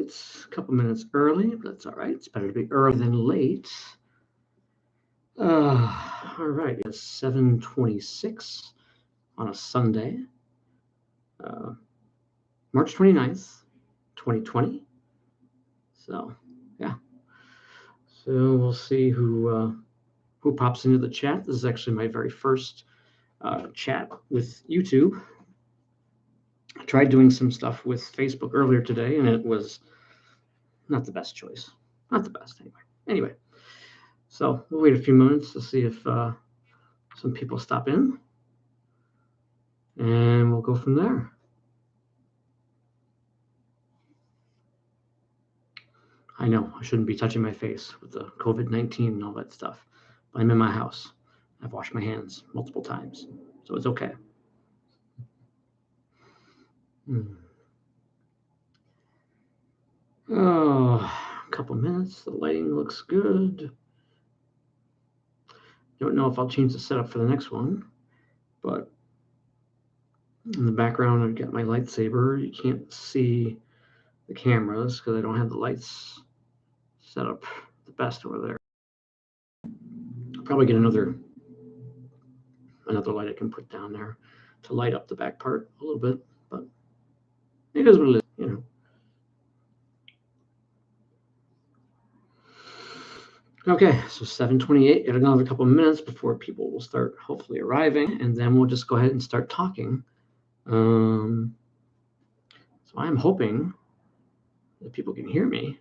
It's a couple minutes early, but that's all right. It's better to be early than late. All right, it's 7:26 on a Sunday, uh, March 29th, 2020. So, yeah. So we'll see who pops into the chat. This is actually my very first chat with YouTube. I tried doing some stuff with Facebook earlier today, and it was not the best choice. Not the best, anyway. Anyway, so we'll wait a few minutes to see if some people stop in, and we'll go from there. I know I shouldn't be touching my face with the COVID-19 and all that stuff, but I'm in my house. I've washed my hands multiple times, so it's okay. Oh, a couple minutes. The lighting looks good. Don't know if I'll change the setup for the next one, but in the background I've got my lightsaber. You can't see the cameras because I don't have the lights set up the best over there. I'll probably get another light I can put down there to light up the back part a little bit, but it is what it is, you know. Okay, so 7:28. Got another couple of minutes before people will start hopefully arriving, and then we'll just go ahead and start talking. So I'm hoping that people can hear me.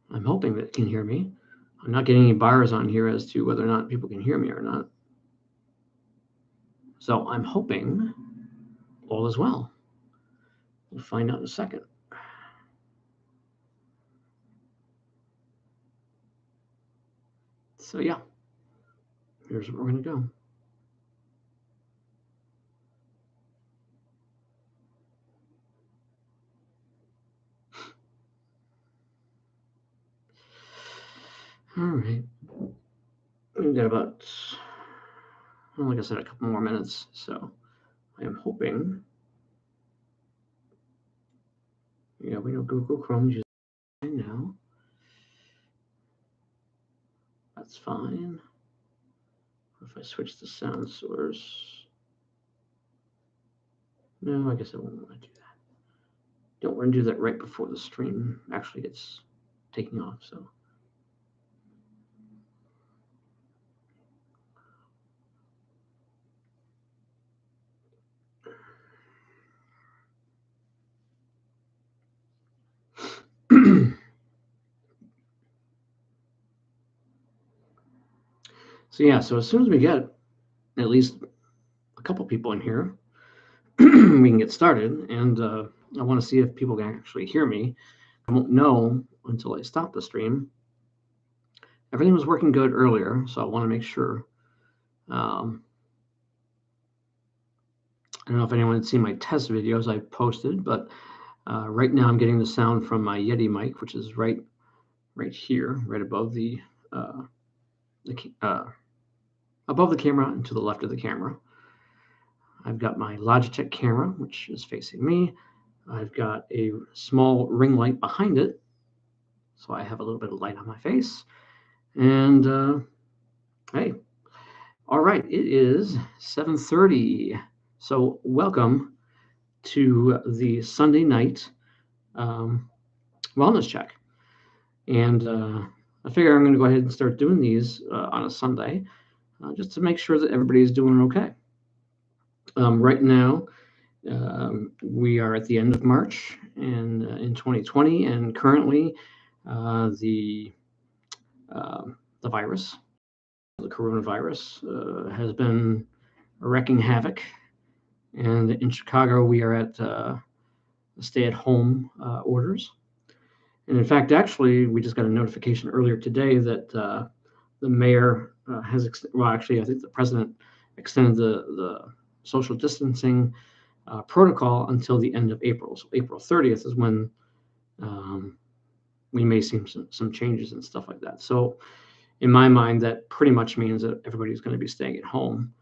I'm hoping that they can hear me. I'm not getting any bars on here as to whether or not people can hear me or not. So I'm hoping all is well. We'll find out in a second. So yeah, here's where we're going to go. All right. We've got about, well, like I said, a couple more minutes. So I am hoping. Yeah, we know Google Chrome is fine now. That's fine. If I switch the sound source. No, I guess I won't want to do that. Don't want to do that right before the stream actually gets taking off. So. So yeah, so as soon as we get at least a couple people in here, we can get started. And I want to see if people can actually hear me. I won't know until I stop the stream. Everything was working good earlier, so I want to make sure. I don't know if anyone had seen my test videos I posted, but right now I'm getting the sound from my Yeti mic, which is right here, right above above the camera and to the left of the camera. I've got my Logitech camera, which is facing me. I've got a small ring light behind it, so I have a little bit of light on my face. And hey, all right, it is 7:30. So welcome to the Sunday night wellness check. And I figure I'm going to go ahead and start doing these on a Sunday just to make sure that everybody's doing okay. Right now, we are at the end of March and in 2020, and currently the virus, the coronavirus, has been wreaking havoc. And in Chicago, we are at stay-at-home orders. And in fact, actually, we just got a notification earlier today that the mayor has, actually, I think the president extended the social distancing protocol until the end of April. So April 30th is when we may see some changes and stuff like that. So in my mind, that pretty much means that everybody's going to be staying at home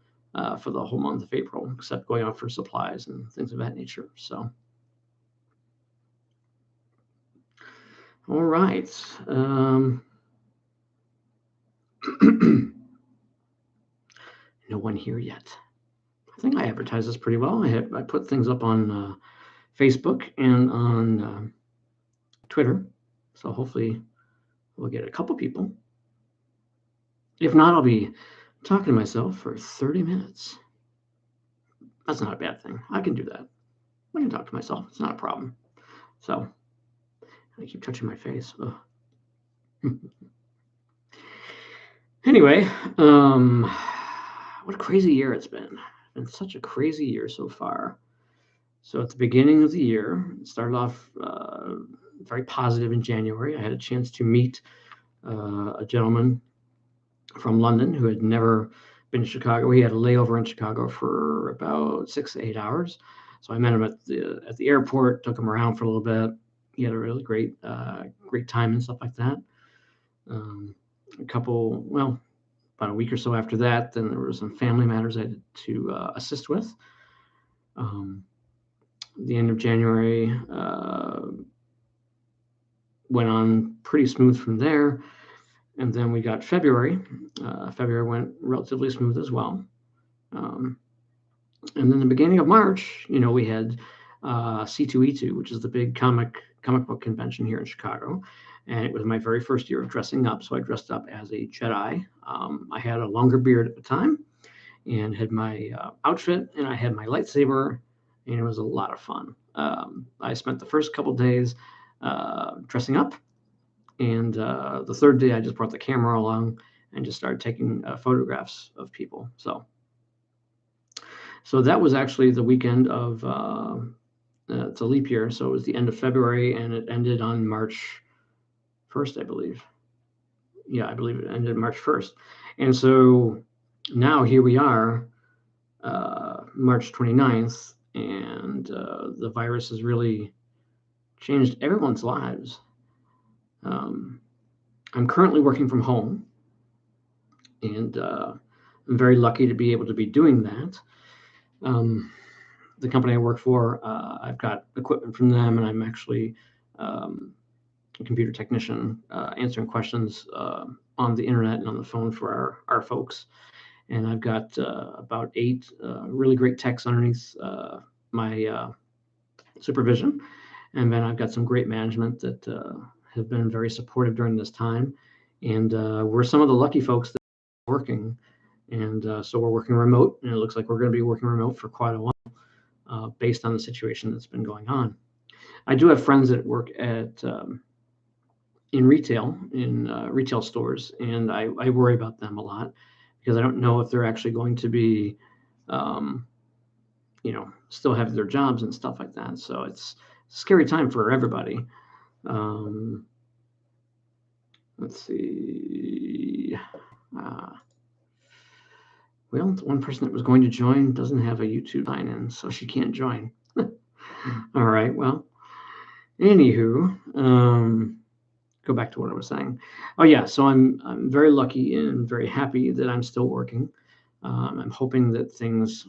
for the whole month of April, except going out for supplies and things of that nature. So All right. No one here yet. I think I advertise this pretty well. I put things up on Facebook and on Twitter, so hopefully we'll get a couple people. If not, I'll be talking to myself for 30 minutes. That's not a bad thing. I can do that. I can talk to myself. It's not a problem. So I keep touching my face. Anyway, what a crazy year it's been. It's been such a crazy year so far. So at the beginning of the year, it started off very positive in January. I had a chance to meet a gentleman from London who had never been to Chicago. He had a layover in Chicago for about 6 to 8 hours. So I met him at the airport, took him around for a little bit. He had a really great time and stuff like that. About a week or so after that, then there were some family matters I had to assist with. The end of January went on pretty smooth from there. And then we got February. February went relatively smooth as well. And then the beginning of March, we had C2E2, which is the big comic book convention here in Chicago. And it was my very first year of dressing up. So I dressed up as a Jedi. I had a longer beard at the time and had my outfit, and I had my lightsaber, and it was a lot of fun. I spent the first couple days dressing up. And the third day, I just brought the camera along and just started taking photographs of people. So that was actually the weekend of, it's a leap year. So it was the end of February, and it ended on March 1st, I believe. Yeah, I believe it ended March 1st. And so now here we are, March 29th, and the virus has really changed everyone's lives. I'm currently working from home, and I'm very lucky to be able to be doing that. The company I work for, I've got equipment from them, and I'm actually a computer technician answering questions on the internet and on the phone for our folks. And I've got about 8 really great techs underneath my supervision. And then I've got some great management that have been very supportive during this time. And we're some of the lucky folks that are working. And so we're working remote, and it looks like we're going to be working remote for quite a while based on the situation that's been going on. I do have friends that work at in retail stores, and I worry about them a lot because I don't know if they're actually going to be, still have their jobs and stuff like that. So it's a scary time for everybody. Let's see. Well, the one person that was going to join doesn't have a YouTube sign in, so she can't join. All right. Well, anywho, go back to what I was saying. Oh yeah, so I'm very lucky and very happy that I'm still working. I'm hoping that things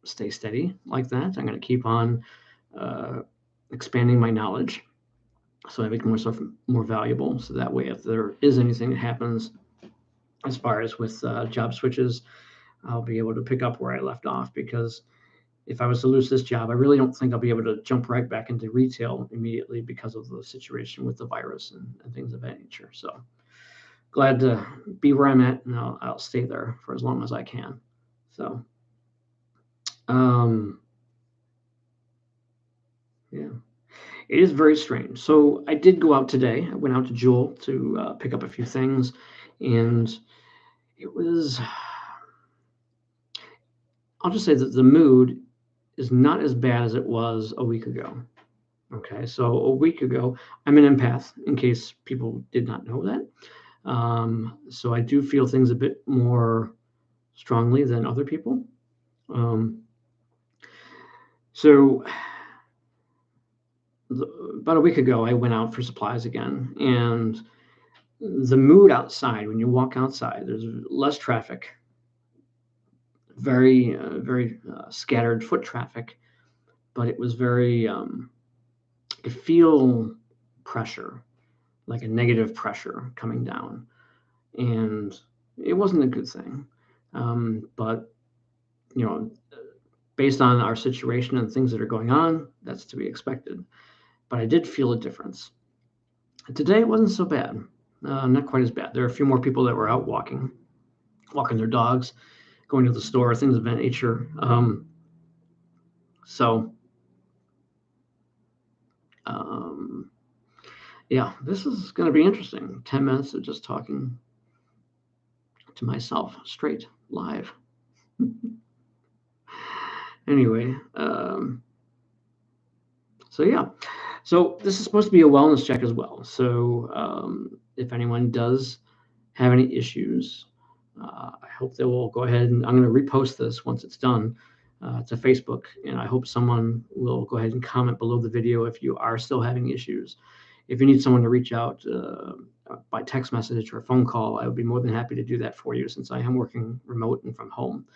stay steady like that. I'm going to keep on expanding my knowledge so I make myself more valuable. So that way, if there is anything that happens as far as with job switches, I'll be able to pick up where I left off, because if I was to lose this job, I really don't think I'll be able to jump right back into retail immediately because of the situation with the virus and things of that nature. So glad to be where I'm at, and I'll stay there for as long as I can. So, yeah, it is very strange. So I did go out today. I went out to Jewel to pick up a few things, and it was, I'll just say that the mood is not as bad as it was a week ago. Okay, so a week ago, I'm an empath, in case people did not know that. So I do feel things a bit more strongly than other people. So about a week ago, I went out for supplies again, and the mood outside, when you walk outside, there's less traffic, very scattered foot traffic, but it was very, I could feel pressure. like a negative pressure coming down, and it wasn't a good thing. But you know, based on our situation and things that are going on, that's to be expected. But I did feel a difference. Today it wasn't so bad, not quite as bad. There are a few more people that were out walking their dogs, going to the store, things of that nature. So, um, yeah, this is going to be interesting. 10 minutes of just talking to myself straight live. Anyway, so yeah. So this is supposed to be a wellness check as well. So if anyone does have any issues, I hope they will go ahead and I'm going to repost this once it's done to Facebook. And I hope someone will go ahead and comment below the video if you are still having issues. If you need someone to reach out by text message or a phone call, I would be more than happy to do that for you since I am working remote and from home.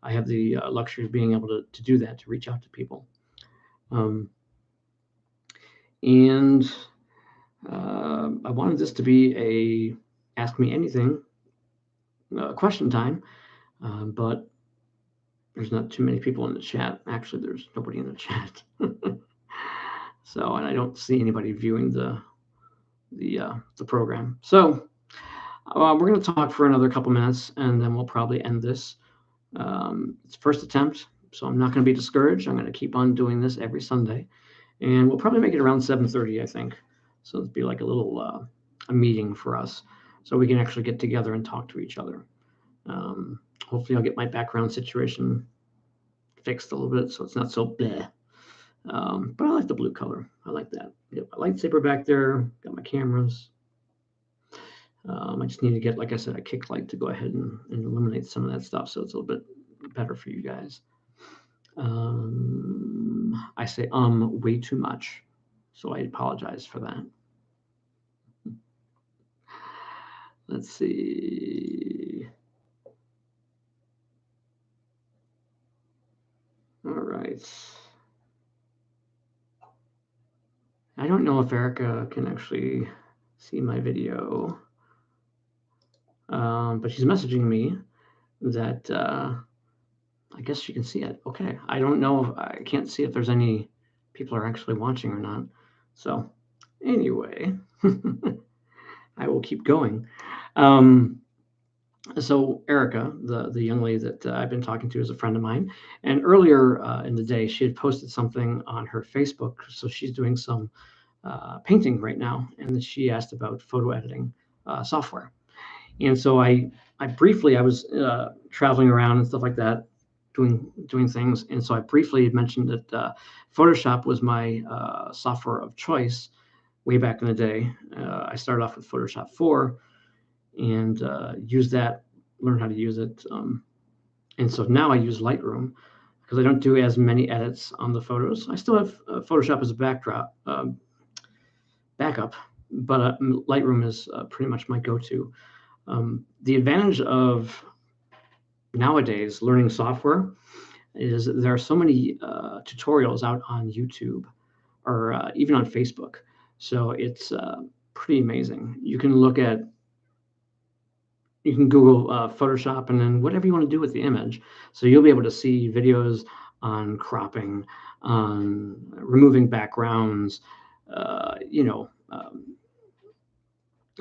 I have the luxury of being able to do that, to reach out to people. And I wanted this to be a ask me anything question time, but there's not too many people in the chat. Actually, there's nobody in the chat. So, and I don't see anybody viewing the program. So we're going to talk for another couple minutes, and then we'll probably end this. It's first attempt, so I'm not going to be discouraged. I'm going to keep on doing this every Sunday, and we'll probably make it around 7:30, I think. So it'll be like a little a meeting for us, so we can actually get together and talk to each other. Hopefully, I'll get my background situation fixed a little bit so it's not so bleh. But I like the blue color. I like that. Got my lightsaber back there. Got my cameras. I just need to get, like I said, a kick light to go ahead and eliminate some of that stuff so it's a little bit better for you guys. I say way too much, so I apologize for that. Let's see. All right. I don't know if Erica can actually see my video, but she's messaging me that I guess she can see it. Okay. I don't know if I can't see if there's any people are actually watching or not. So anyway, I will keep going. So Erica, the young lady that I've been talking to, is a friend of mine. And earlier in the day, she had posted something on her Facebook. So she's doing some painting right now, and she asked about photo editing software. And so I briefly, I was traveling around and stuff like that, doing things. And so I briefly mentioned that Photoshop was my software of choice way back in the day. I started off with Photoshop 4 and used that, learned how to use it. And so now I use Lightroom because I don't do as many edits on the photos. I still have Photoshop as a backup, but Lightroom is pretty much my go-to. The advantage of nowadays learning software is there are so many tutorials out on YouTube or even on Facebook. So it's pretty amazing. You can Google Photoshop and then whatever you want to do with the image. So you'll be able to see videos on cropping, on removing backgrounds,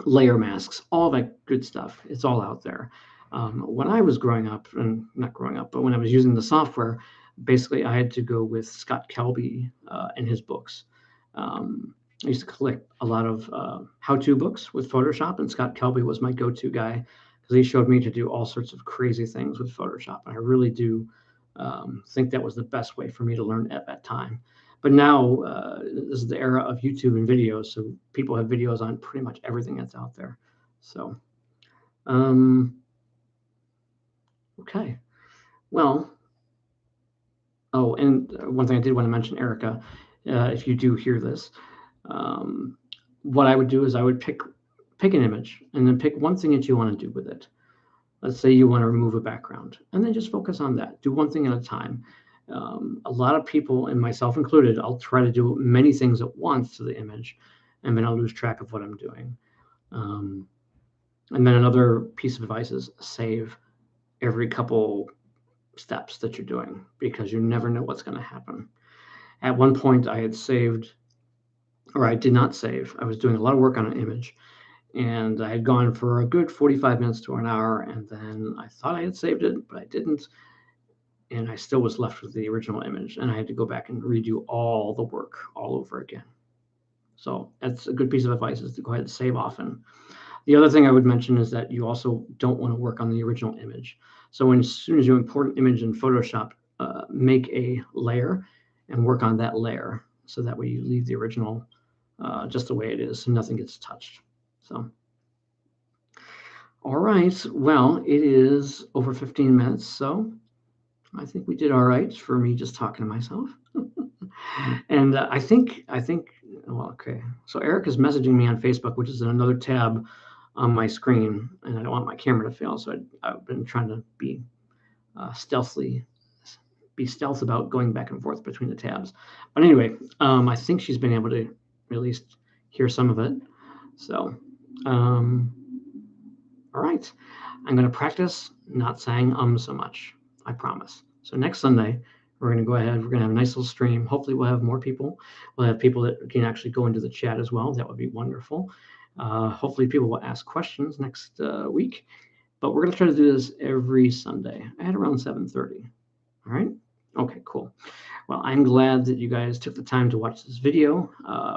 layer masks, all that good stuff. It's all out there. When I was growing up, and not growing up, but when I was using the software, basically I had to go with Scott Kelby and his books. I used to collect a lot of how-to books with Photoshop, and Scott Kelby was my go-to guy because he showed me to do all sorts of crazy things with Photoshop. And I really do think that was the best way for me to learn at that time. But now this is the era of YouTube and videos, so people have videos on pretty much everything that's out there. So, okay. Well, oh, and one thing I did want to mention, Erica, if you do hear this, what I would do is I would pick an image and then pick one thing that you want to do with it. Let's say you want to remove a background, and then just focus on that. Do one thing at a time. A lot of people, and myself included, I'll try to do many things at once to the image, and then I'll lose track of what I'm doing. And then another piece of advice is save every couple steps that you're doing, because you never know what's going to happen. At one point, I had saved, or I did not save. I was doing a lot of work on an image, and I had gone for a good 45 minutes to an hour, and then I thought I had saved it, but I didn't, and I still was left with the original image, and I had to go back and redo all the work all over again. So that's a good piece of advice, is to go ahead and save often. The other thing I would mention is that you also don't want to work on the original image. So as soon as you import an image in Photoshop, make a layer and work on that layer, so that way you leave the original just the way it is, so nothing gets touched. So, all right. Well, it is over 15 minutes, so I think we did all right for me just talking to myself. And I think, well, okay. So Eric is messaging me on Facebook, which is in another tab on my screen, and I don't want my camera to fail, so I've been trying to be stealth about going back and forth between the tabs. But anyway, I think she's been able to at least hear some of it. So, all right. I'm going to practice not saying so much. I promise. So next Sunday, we're going to go ahead. We're going to have a nice little stream. Hopefully, we'll have more people. We'll have people that can actually go into the chat as well. That would be wonderful. Hopefully, people will ask questions next week. But we're going to try to do this every Sunday at around 7:30. All right? Okay, cool. Well, I'm glad that you guys took the time to watch this video,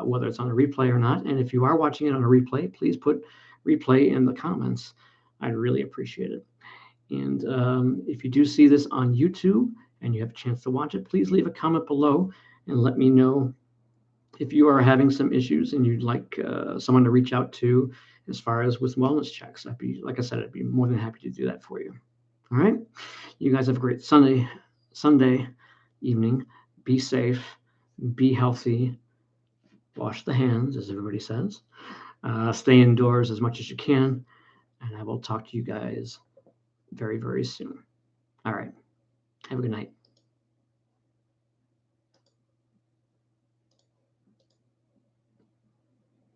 whether it's on a replay or not. And if you are watching it on a replay, please put replay in the comments. I'd really appreciate it. And if you do see this on YouTube and you have a chance to watch it, please leave a comment below and let me know if you are having some issues and you'd like someone to reach out to as far as with wellness checks. Like I said, I'd be more than happy to do that for you. All right. You guys have a great Sunday evening. Be safe, be healthy, wash the hands, as everybody says. Stay indoors as much as you can, and I will talk to you guys very, very soon. All right. Have a good night.